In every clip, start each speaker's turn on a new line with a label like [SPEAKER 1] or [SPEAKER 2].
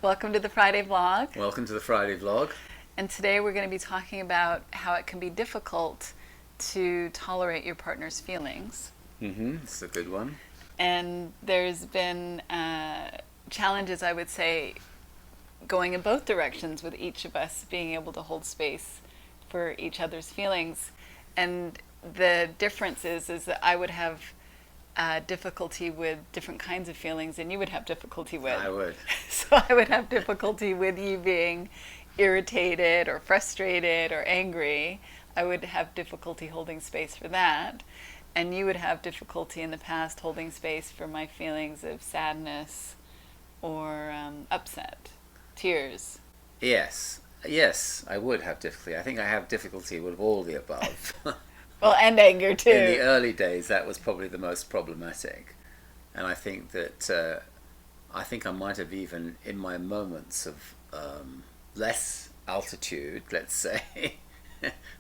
[SPEAKER 1] Welcome to the Friday vlog.
[SPEAKER 2] Welcome to the Friday vlog.
[SPEAKER 1] And today we're going to be talking about how it can be difficult to tolerate your partner's feelings.
[SPEAKER 2] It's a good one.
[SPEAKER 1] And there's been challenges, I would say, going in both directions with each of us being able to hold space for each other's feelings. And the difference is that I would have difficulty with different kinds of feelings than you would have difficulty with.
[SPEAKER 2] I would.
[SPEAKER 1] So I would have difficulty with you being irritated or frustrated or angry. I would have difficulty holding space for that. And you would have difficulty in the past holding space for my feelings of sadness or upset, tears.
[SPEAKER 2] Yes, I would have difficulty. I think I have difficulty with all the above.
[SPEAKER 1] Well, and anger too.
[SPEAKER 2] In the early days, that was probably the most problematic. And I think that I might have even, in my moments of less altitude, let's say,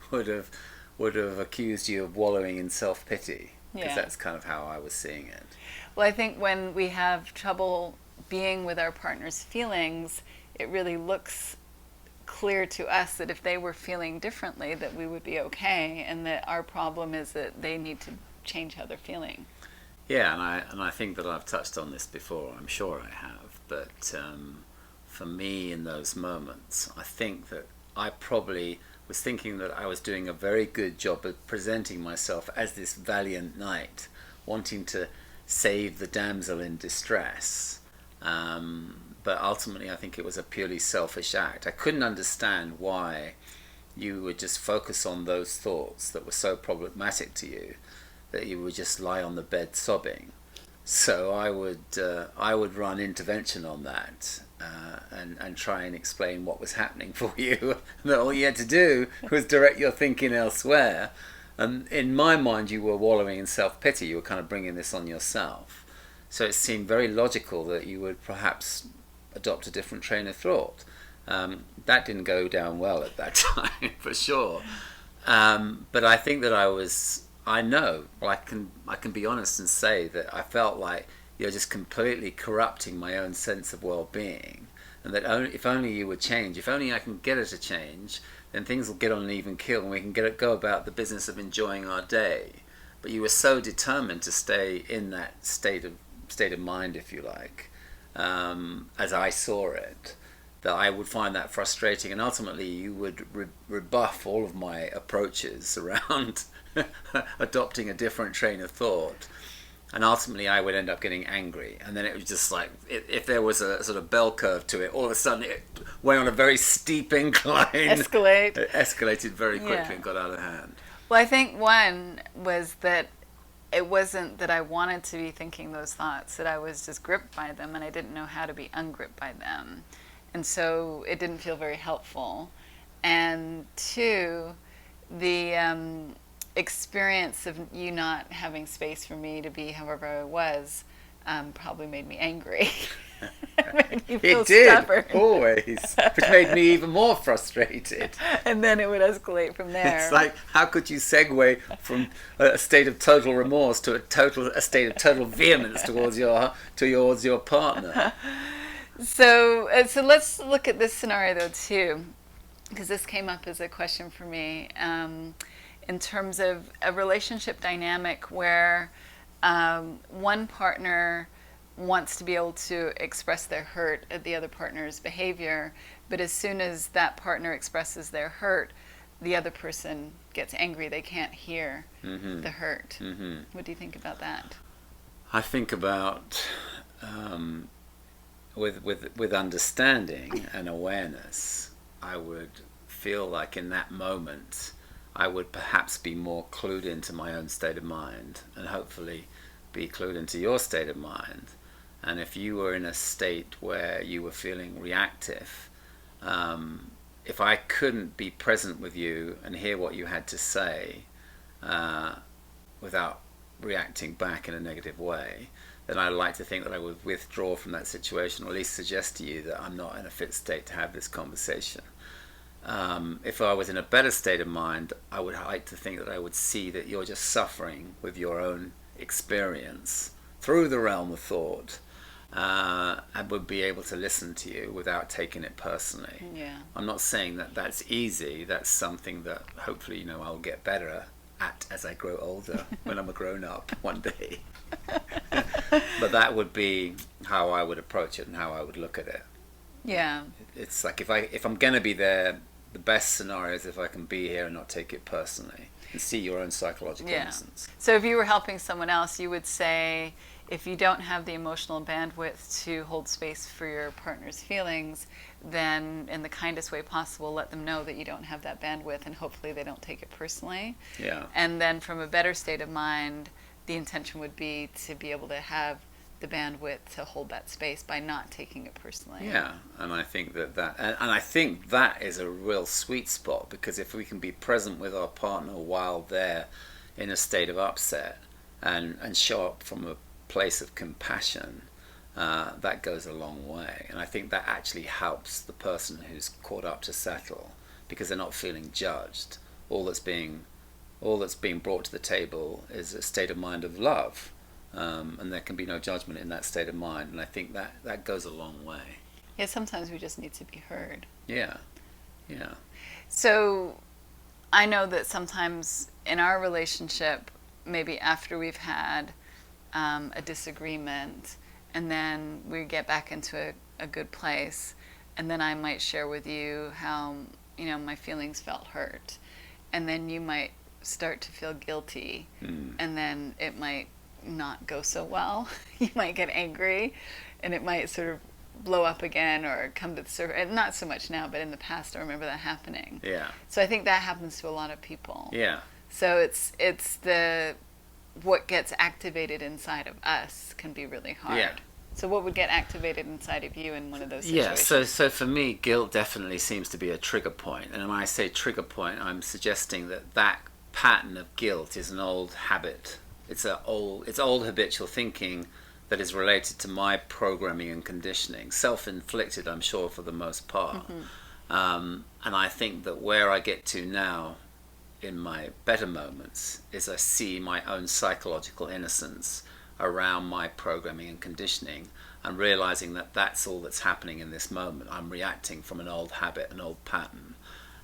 [SPEAKER 2] would have accused you of wallowing in self-pity, because that's kind of how I was seeing it.
[SPEAKER 1] Well, I think when we have trouble being with our partner's feelings, it really looks clear to us that if they were feeling differently, that we would be okay, and that our problem is that they need to change how they're feeling.
[SPEAKER 2] Yeah, and I think that I've touched on this before. I'm sure I have, but for me, in those moments, I think that I probably was thinking that I was doing a very good job of presenting myself as this valiant knight, wanting to save the damsel in distress. But ultimately, I think it was a purely selfish act. I couldn't understand why you would just focus on those thoughts that were so problematic to you that you would just lie on the bed sobbing. So I would run intervention on that and try and explain what was happening for you. That all you had to do was direct your thinking elsewhere. And in my mind, you were wallowing in self-pity. You were kind of bringing this on yourself. So it seemed very logical that you would perhaps adopt a different train of thought. That didn't go down well at that time, for sure. But I think that I can be honest and say that I felt like you're just completely corrupting my own sense of well-being, and that if only you would change, if only I can get her to change, then things will get on an even keel and we can go about the business of enjoying our day. But you were so determined to stay in that state of mind, if you like, as I saw it, that I would find that frustrating, and ultimately you would rebuff all of my approaches around adopting a different train of thought, and ultimately I would end up getting angry, and then it was just like if there was a sort of bell curve to it, all of a sudden it went on a very steep incline. It escalated very quickly and got out of hand.
[SPEAKER 1] Well, I think one was that it wasn't that I wanted to be thinking those thoughts, that I was just gripped by them and I didn't know how to be ungripped by them. And so it didn't feel very helpful. And two, the experience of you not having space for me to be however I was probably made me angry. Made me feel
[SPEAKER 2] it did,
[SPEAKER 1] stubborn.
[SPEAKER 2] Always, which made me even more frustrated.
[SPEAKER 1] And then it would escalate from there.
[SPEAKER 2] It's like, how could you segue from a state of total remorse to a state of total vehemence towards your partner?
[SPEAKER 1] So let's look at this scenario though too, because this came up as a question for me in terms of a relationship dynamic where one partner wants to be able to express their hurt at the other partner's behavior, but as soon as that partner expresses their hurt, the other person gets angry. They can't hear the hurt. What do you think about that?
[SPEAKER 2] I think about with understanding and awareness, I would feel like in that moment I would perhaps be more clued into my own state of mind, and hopefully be clued into your state of mind. And if you were in a state where you were feeling reactive, if I couldn't be present with you and hear what you had to say without reacting back in a negative way, then I'd like to think that I would withdraw from that situation, or at least suggest to you that I'm not in a fit state to have this conversation. If I was in a better state of mind, I would like to think that I would see that you're just suffering with your own experience through the realm of thought, and would be able to listen to you without taking it personally.
[SPEAKER 1] Yeah.
[SPEAKER 2] I'm not saying that that's easy. That's something that hopefully, I'll get better at as I grow older when I'm a grown up one day. But that would be how I would approach it and how I would look at it.
[SPEAKER 1] Yeah.
[SPEAKER 2] It's like if I'm going to be there, the best scenario is if I can be here and not take it personally and see your own psychological innocence.
[SPEAKER 1] So if you were helping someone else, you would say, if you don't have the emotional bandwidth to hold space for your partner's feelings, then in the kindest way possible, let them know that you don't have that bandwidth, and hopefully they don't take it personally.
[SPEAKER 2] Yeah.
[SPEAKER 1] And then from a better state of mind, the intention would be to be able to have the bandwidth to hold that space by not taking it personally.
[SPEAKER 2] Yeah, and I think and I think that is a real sweet spot, because if we can be present with our partner while they're in a state of upset and show up from a place of compassion, that goes a long way. And I think that actually helps the person who's caught up to settle, because they're not feeling judged. All that's being brought to the table is a state of mind of love, and there can be no judgment in that state of mind. And I think that goes a long way.
[SPEAKER 1] Yeah, sometimes we just need to be heard.
[SPEAKER 2] Yeah.
[SPEAKER 1] So I know that sometimes in our relationship, maybe after we've had a disagreement, and then we get back into a good place, and then I might share with you how my feelings felt hurt, and then you might start to feel guilty, and then it might not go so well. You might get angry, and it might sort of blow up again or come to the surface. Not so much now, but in the past I remember that happening.
[SPEAKER 2] Yeah.
[SPEAKER 1] So I think that happens to a lot of people.
[SPEAKER 2] Yeah.
[SPEAKER 1] So it's what gets activated inside of us can be really hard.
[SPEAKER 2] Yeah.
[SPEAKER 1] So what would get activated inside of you in one of those situations?
[SPEAKER 2] Yeah, so for me, guilt definitely seems to be a trigger point. And when I say trigger point, I'm suggesting that pattern of guilt is an old habit. It's old habitual thinking that is related to my programming and conditioning, self-inflicted, I'm sure, for the most part. And I think that where I get to now in my better moments is I see my own psychological innocence around my programming and conditioning, and realizing that that's all that's happening in this moment. I'm reacting from an old habit, an old pattern,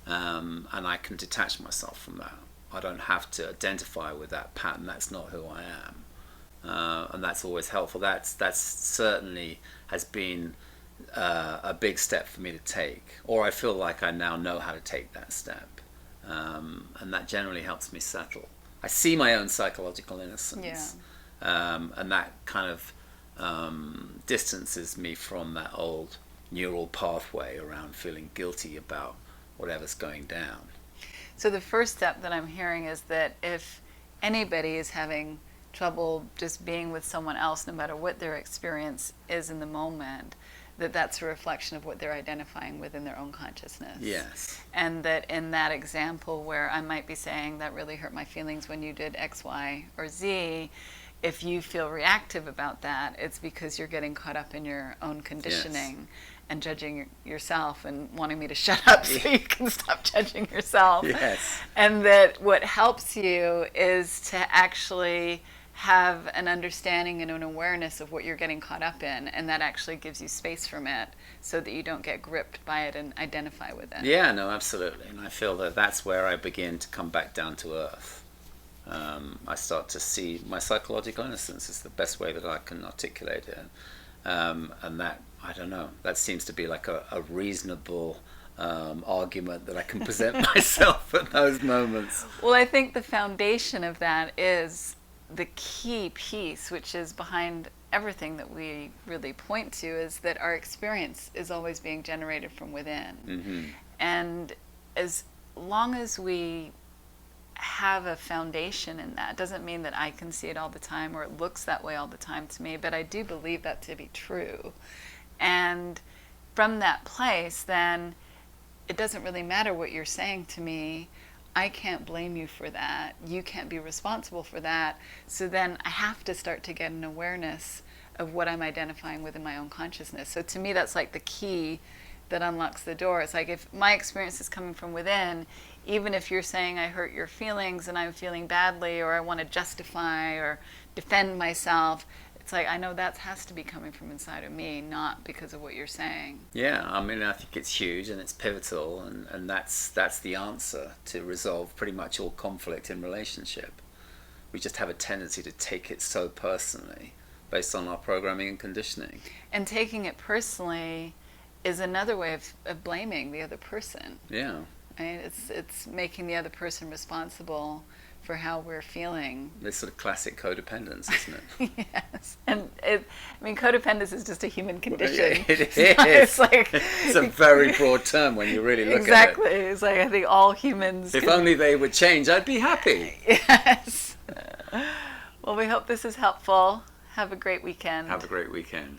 [SPEAKER 2] and I can detach myself from that. I don't have to identify with that pattern. That's not who I am, and that's always helpful. That's certainly has been a big step for me to take, or I feel like I now know how to take that step, and that generally helps me settle. I see my own psychological innocence, and that kind of distances me from that old neural pathway around feeling guilty about whatever's going down.
[SPEAKER 1] So the first step that I'm hearing is that if anybody is having trouble just being with someone else, no matter what their experience is in the moment, that's a reflection of what they're identifying with in their own consciousness.
[SPEAKER 2] Yes.
[SPEAKER 1] And that in that example where I might be saying that really hurt my feelings when you did X, Y, or Z, if you feel reactive about that, it's because you're getting caught up in your own conditioning. Yes. And judging yourself and wanting me to shut up so you can stop judging yourself.
[SPEAKER 2] Yes.
[SPEAKER 1] And that what helps you is to actually have an understanding and an awareness of what you're getting caught up in, and that actually gives you space from it so that you don't get gripped by it and identify with it.
[SPEAKER 2] Yeah, no, absolutely. And I feel that that's where I begin to come back down to earth. I start to see my psychological innocence is the best way that I can articulate it. And that, I don't know, that seems to be like a reasonable argument that I can present myself at those moments.
[SPEAKER 1] Well, I think the foundation of that is the key piece, which is behind everything that we really point to, is that our experience is always being generated from within.
[SPEAKER 2] Mm-hmm.
[SPEAKER 1] And as long as we have a foundation in that, doesn't mean that I can see it all the time or it looks that way all the time to me, but I do believe that to be true. And from that place, then it doesn't really matter what you're saying to me. I can't blame you for that. You can't be responsible for that. So then I have to start to get an awareness of what I'm identifying with in my own consciousness. So to me, that's like the key that unlocks the door. It's like if my experience is coming from within, even if you're saying I hurt your feelings and I'm feeling badly, or I want to justify or defend myself, it's like, I know that has to be coming from inside of me, not because of what you're saying.
[SPEAKER 2] Yeah, I mean, I think it's huge and it's pivotal, and that's the answer to resolve pretty much all conflict in relationship. We just have a tendency to take it so personally based on our programming and conditioning.
[SPEAKER 1] And taking it personally is another way of blaming the other person.
[SPEAKER 2] Yeah.
[SPEAKER 1] Right? It's making the other person responsible for how we're feeling.
[SPEAKER 2] This sort of classic codependence, isn't it?
[SPEAKER 1] Yes. And codependence is just a human condition.
[SPEAKER 2] It is.
[SPEAKER 1] It's like,
[SPEAKER 2] it's a very broad term when you really look
[SPEAKER 1] exactly.
[SPEAKER 2] at it.
[SPEAKER 1] It's like, I think all humans.
[SPEAKER 2] If only they would change, I'd be happy.
[SPEAKER 1] Yes. Well, we hope this is helpful. Have a great weekend.
[SPEAKER 2] Have a great weekend.